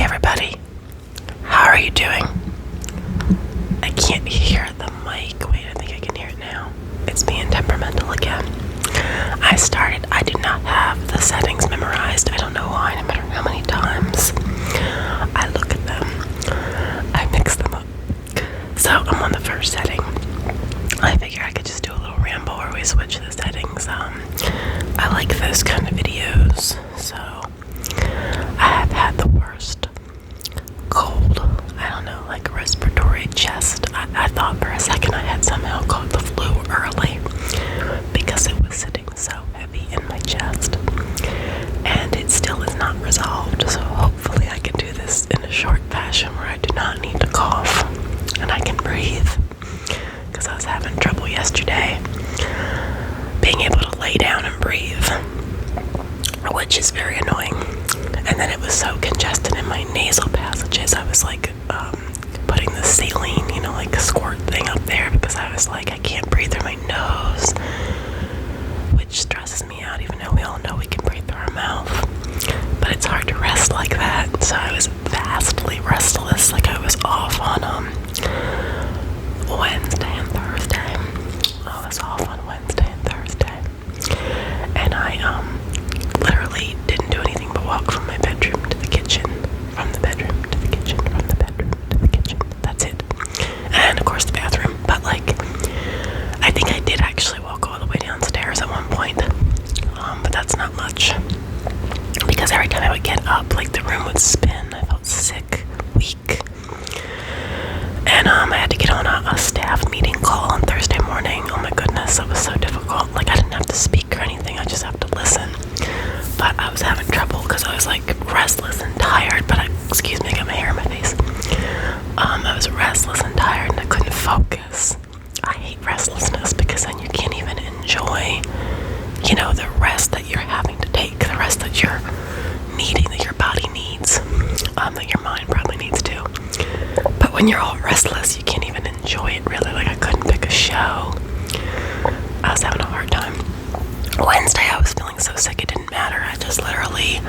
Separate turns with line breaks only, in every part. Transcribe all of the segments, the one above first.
everybody, how are you doing? I can't hear the mic. Wait, I think I can hear it now. It's being temperamental again. I did not have the settings memorized. I don't know why, no matter how many times I look at them, I mix them up. So I'm on the first setting. I figure I could just do a little ramble where we switch the settings. I like those kind of videos. So I have had the worst cold, I don't know, like respiratory chest. I thought for a second I had somehow caught the flu early because it was sitting so heavy in my chest, and it still is not resolved. So hopefully I can do this in a short fashion where I do not need to cough and I can breathe, because I was having trouble yesterday being able to lay down and breathe, which is very annoying. And then it was so congested in my nasal passages, I was like putting the saline, like a squirt thing up there, because I was like, I can't breathe through my nose, which stresses me out, even though we all know we can breathe through our mouth. But it's hard to rest like that, so I was vastly restless. Like I was off on Wednesday and Thursday. I was off on Wednesday and Thursday, and I literally didn't do anything but walk from my bedroom to the kitchen, from the bedroom to the kitchen, from the bedroom to the kitchen. That's it. And of course the bathroom. But like, I think I did actually walk all the way downstairs at one point. But that's not much, because every time I would get up, like the room would spin. I felt sick, weak. And I had to get on a staff meeting call on Thursday morning. Oh my goodness, that was so difficult. Like I didn't have to speak or anything, I just have to listen. But I was having trouble because I was like restless and tired. But I got my hair in my face. I was restless and tired and I couldn't focus. I hate restlessness, because then you can't even enjoy, the rest that you're having to take, the rest that you're needing, that your body needs, that your mind probably needs too. But when you're all restless, you can't even enjoy it really. Like I couldn't pick a show. I was having a hard time. Wednesday I was feeling so sick it didn't matter. I just literally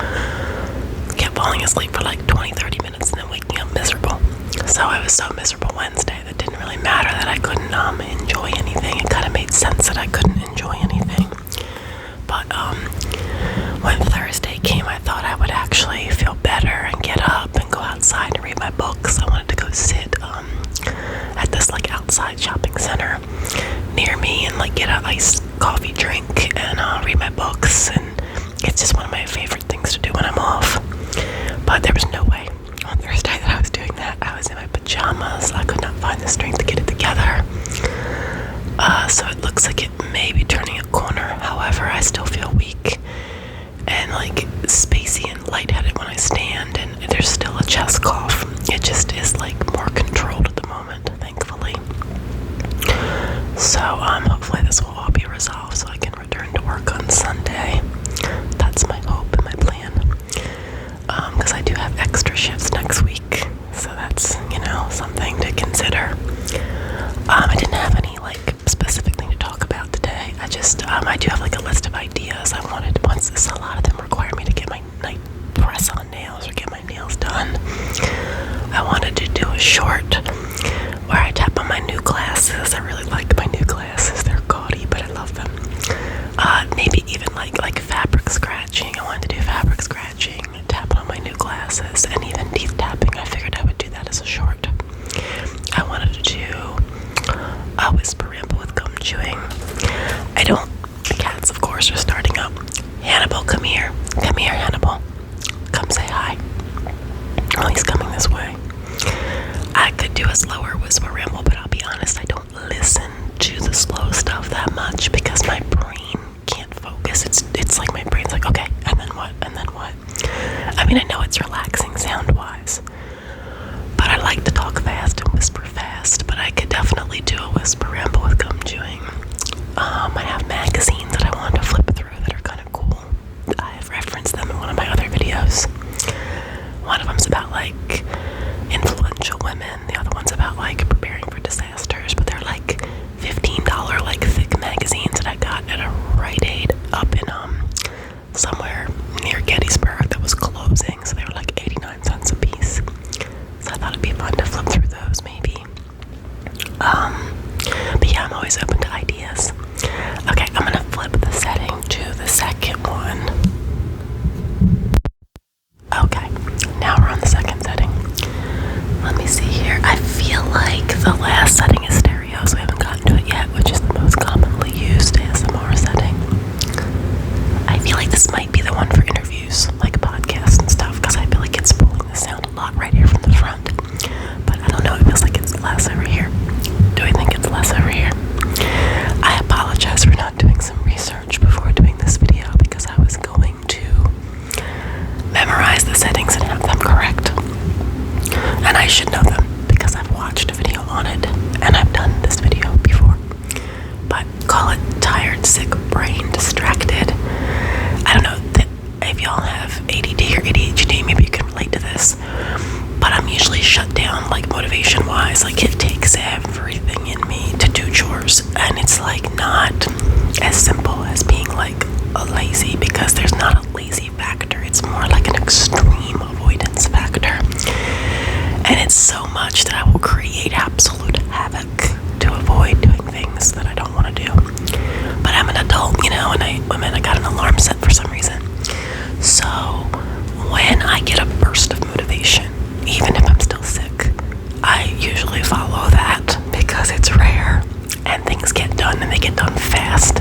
kept falling asleep for like 20-30 minutes and then waking up miserable. So I was so miserable Wednesday that it didn't really matter that I couldn't enjoy anything. It kind of made sense that I couldn't enjoy anything. But when Thursday came, I thought I would actually feel better and get up and go outside and read my books. I wanted to go sit at this like outside shopping center near me and like get an iced coffee drink and read my books, and it's just one of my favorite things to do when I'm off. But there was no way on Thursday that I was doing that. I was in my pajamas. I could not find the strength to get it together. So it looks like it may be turning a corner. However, I still feel weak and like spacey and lightheaded when I stand, and there's still a chest cough. It just is like more controlled at the moment, thankfully. So hopefully this will all be resolved so I can return to work on Sunday. That's my hope and my plan. Because I do have extra shifts next week, so that's, something to consider. I didn't have any like specific thing to talk about today. I do have like a list of ideas I wanted. A lot of them require me to get my press on nails or get my nails done. I wanted to do a short where I tap on my new glasses. I really like my new glasses. They're gaudy, but I love them. Maybe even like fabric scratching. I wanted to do fabric scratching, tapping on my new glasses, and even teeth tapping. I figured I would do that as a short. I wanted to do a Whisper Ramble with gum chewing. The cats, of course, are starting up. Hannibal, come here. Come here, Hannibal. Come say hi. Oh, he's coming this way. I could do a slower Whisper Ramble, but I'll be honest, I don't listen to the slow stuff that much because my brain can't focus. It's like my brain's like, okay, and then what? And then what? I mean, I know it's relaxing sound-wise, but I like to talk fast and whisper fast, but I could definitely do a Whisper Ramble with gum chewing. I have magazines that I want to flip through that are kind of cool. I have referenced them in one of my other videos. One of them's about like influential women. The other one's about like preparing for disasters, but they're like $15 like thick magazines that I got at a Rite Aid up in somewhere near Gettysburg that was closing. So they were like 89 cents a piece. on the second setting. Let me see here. I feel like the last setting is stereo, so we haven't gotten to it yet, which is the most commonly used ASMR setting. I feel like this might be the one for interviews, like podcasts and stuff, because I feel like it's pulling the sound a lot right here from the front. But I don't know, it feels like it's less over here. Do I think it's less over here? I apologize for not doing some research before doing this video, because I was going to memorize the settings and have them correct. And I should know them because I've watched a video on it and I've done this video before. But call it tired, sick brain, distracted. I don't know if y'all have ADD or ADHD, maybe you can relate to this. But I'm usually shut down, like motivation wise. Like it takes everything in me to do chores, and it's like not as simple as being like a lazy, because there's not a lazy factor. It's more like an extreme avoidance factor. And it's so much that I will create absolute havoc to avoid doing things that I don't want to do. But I'm an adult, you know, and I got an alarm set for some reason. So when I get a burst of motivation, even if I'm still sick, I usually follow that because it's rare and things get done and they get done fast.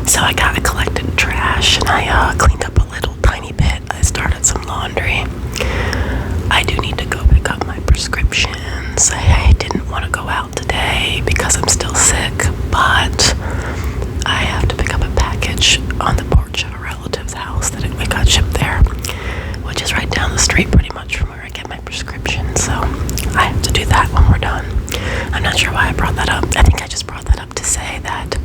So I collected trash and I cleaned up a little tiny bit. I started some laundry. I do need to go pick up my prescriptions. I didn't want to go out today because I'm still sick, but I have to pick up a package on the porch of a relative's house that it got shipped there, which is right down the street pretty much from where I get my prescription. So I have to do that when we're done. I'm not sure why I brought that up. I think I just brought that up to say that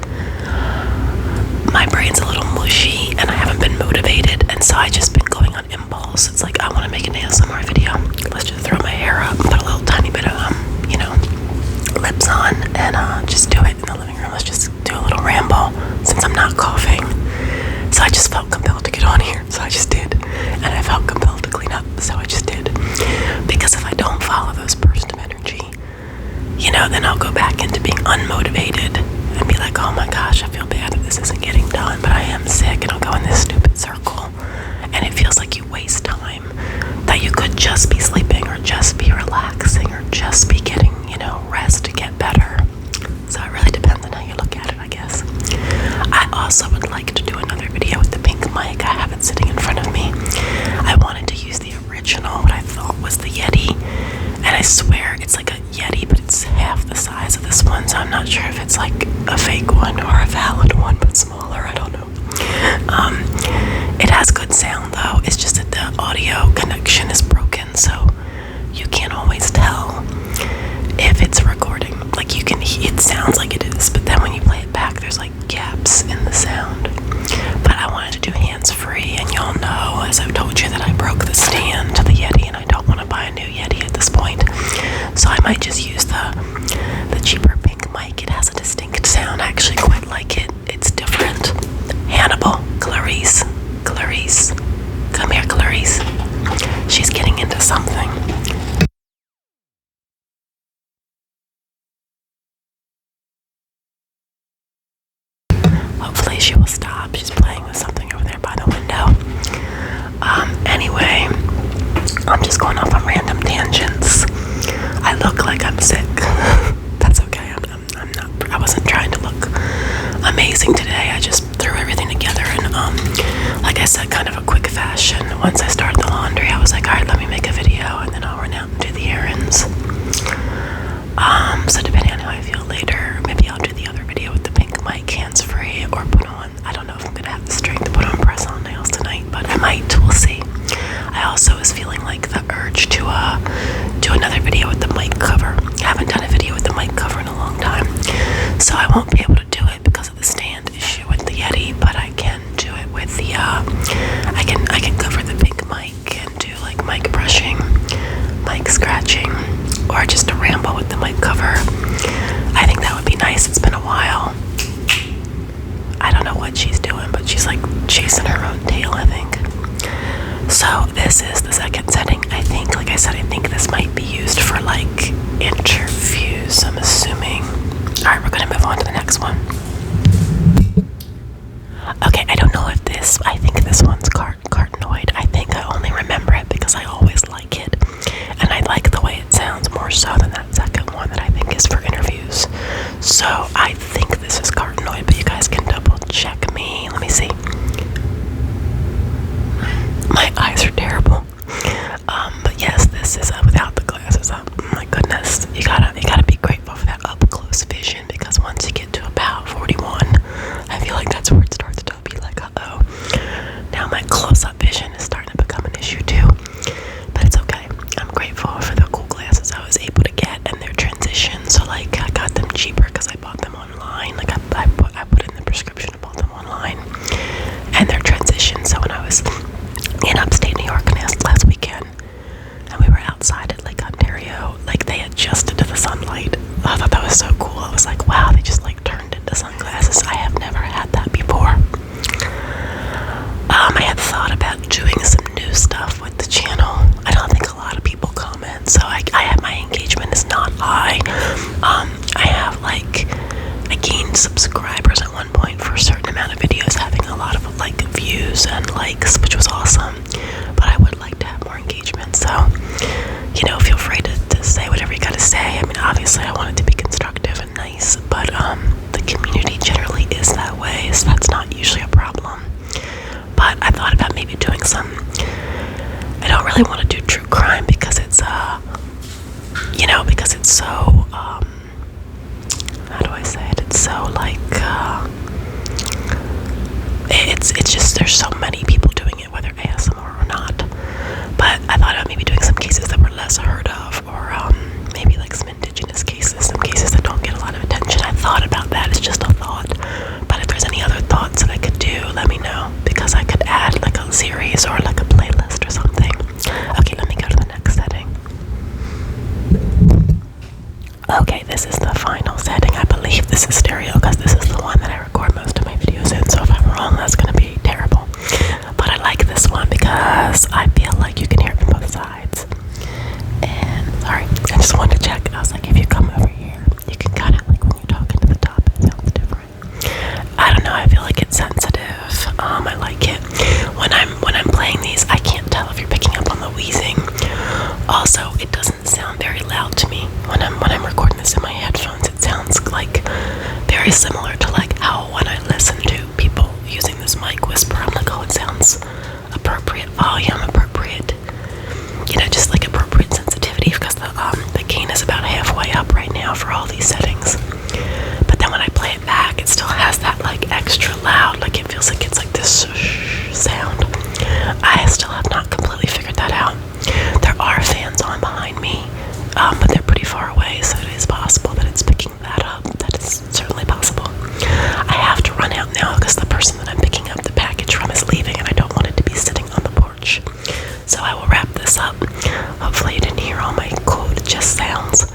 my brain's a little mushy and I haven't been motivated, and so I just been going on impulse. It's like I want to make an ASMR video. Let's just throw my hair up, put a little tiny bit of lips on, and just do it in the living room. Let's just do a little ramble since I'm not coughing. So I just felt compelled to get on here, so I just did. And I felt compelled to clean up, so I just did. Because if I don't follow those bursts of energy, then I'll go back into being unmotivated and be like, oh my gosh, I feel bad that this isn't getting done, but I am sick, and I'll go in this stupid circle. And it feels like you waste time that you could just be sleeping or just be relaxing or just be getting, rest to get better. So it really depends on how you look at it, I guess. I also would like to do another video with the pink mic. I have it sitting in front of me. I wanted to use the original, what I thought was the Yeti, and I swear it's like a Yeti, but it's half the size of this one, so I'm not sure if it's like a fake one or a valid one, but smaller, I don't know. It has good sound though, it's just that the audio connection is broken, so you can't always tell if it's recording. Like it sounds like it is, but then when you play it back, there's like gaps in the sound. But I wanted to do hands-free, and y'all know, as I've told you, that I broke the stand to the Yeti, and I don't want to buy a new Yeti at this point. So I might just use the cheaper pink mic. It has a distinct sound. I actually quite like it. It's different. Hannibal, Clarice, come here, Clarice. She's getting into something. Hopefully she will stop. She's playing with something over there by the window. Anyway, I'm just going off on random tangents. I look like I'm sick. That's okay. I'm not. I wasn't trying to look amazing today. I just threw everything together in, like I said, kind of a quick fashion. Once I started the laundry, I was like, all right, let me make a video, and then I'll run out and do the errands. So depending on how I feel later, maybe I'll do the other video with the pink mic hands-free, or put on, I don't know if I'm gonna have the strength to put on press-on nails tonight, but I might, we'll see. I also was feeling like the urge to do another video with the mic cover. I haven't done a video with the mic cover in a long time, so I won't be able to do it because of the stand issue with the Yeti, but I can do it with the, I can cover the pink mic and do like mic brushing, mic scratching, or just a ramble with the mic cover. I think that would be nice. It's been a while. I don't know what she's doing, but she's like chasing her own tail, I think. So this is the second setting. I think, like I said, I think this might be used for like interviews, I'm assuming. Alright, we're gonna move on to the next one. Okay, I don't know if I think this one's carotenoid. I think I only remember it because I always like it. But yes, this is without the glasses. My goodness, you gotta be grateful for that up close vision, because once you get to about 41, I feel like that's where it starts to be like, uh-oh. Now my close up vision is starting to become an issue too, but it's okay. I'm grateful for the cool glasses I was able to get and their transition. So like, I got them cheaper because I bought them online. Like I put in the prescription and bought them online, and their transition. So when I was in upstate New York last weekend, and we were outside at Lake Ontario, like they adjusted to the sunlight. I thought that was so cool. I was like, wow, they just like turned into sunglasses. I have never had that before. I had thought about doing some new stuff with the channel. I don't think a lot of people comment, so I have, my engagement is not high. I have like, I gained subscribers at one point for a certain amount of videos, having a lot of like views and likes, which was awesome. But I would like to have more engagement, so you know, feel free to say whatever you gotta say. I mean, obviously I want it to be constructive and nice, but the community generally is that way, so that's not usually a problem. But I thought about maybe doing some, I don't really want to do true crime because it's you know, because it's so how do I say it, it's so like it's just, there's so many people doing it, whether ASMR or not. But I thought about maybe doing some cases that were less heard of, or maybe like some indigenous cases, some cases that don't get a lot of attention. I thought about that, it's just a thought. But if there's any other thoughts that I could do, let me know, because I could add like a series or like a playlist or something. Okay, let me go to the next setting. Okay, this is the final setting. I believe this is stereo because this is the one that I record most of my videos in, so if I'm wrong, that's going to be terrible. But I like this one because I feel like you can hear it from both sides. And, sorry, I just wanted to check. I was like, if you come over here, you can kind of, like when you're talking to the top, it sounds different. I don't know, I feel like it's sensitive. I like it. When I'm playing these, I can't tell if you're picking up on the wheezing. Also, it doesn't sound very loud to me. When I'm recording this in my headphones, it sounds like very similar to like how when I listen to people using this mic Whisper, I'm like, oh, it sounds appropriate volume, appropriate, you know, just like appropriate sensitivity, because the gain is about halfway up right now for all these settings. But then when I play it back, it still has that like extra loud, like it feels like it's like this sound. I still have not completely figured that out. There are fans on behind me, but they're pretty far away, so it is possible that it's picking that up. That is certainly possible. I have to run out now because the person that I'm picking up the package from is leaving, and I don't want it to be sitting on the porch. So I will wrap this up. Hopefully you didn't hear all my cool just sounds.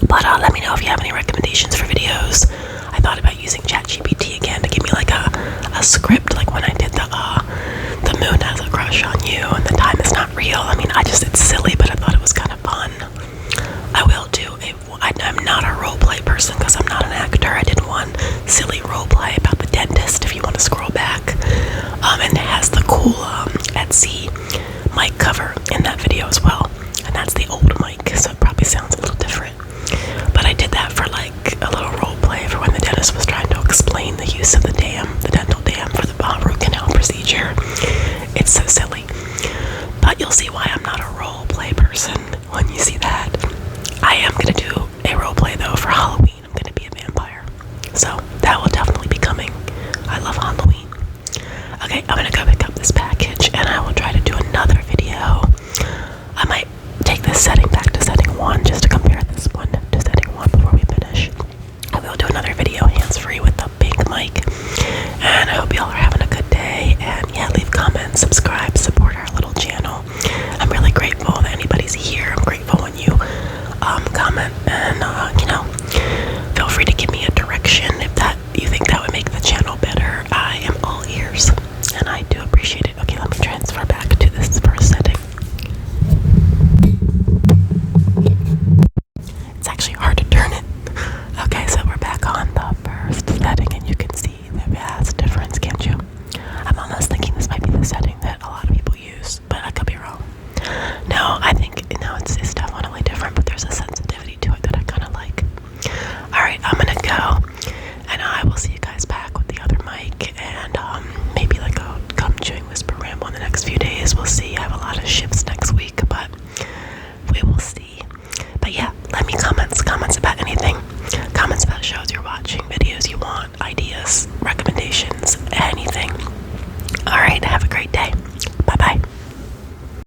But let me know if you have any recommendations for videos. I thought about using ChatGPT again to give me like a script, like when I did the moon has a crush on you and the time is not real. I mean, it's silly, but I thought it was kind of fun. I will do I'm not a role play person because I'm not an actor. I did one silly role play about the dentist, if you want to scroll back. And it has the cool Etsy mic cover in that video as well. And that's the old mic, so it probably sounds a little different. But I did that for like a little role play for when the dentist was trying to explain the use of the dental dam for the root canal procedure. It's so silly. But you'll see why I'm not a role play person when you see that. I am going to do a role play though for Halloween. I'm going to be a vampire. So that will definitely be coming. I love Halloween. Okay, I'm going to go pick up this package and I will try to do another video. I might take this setting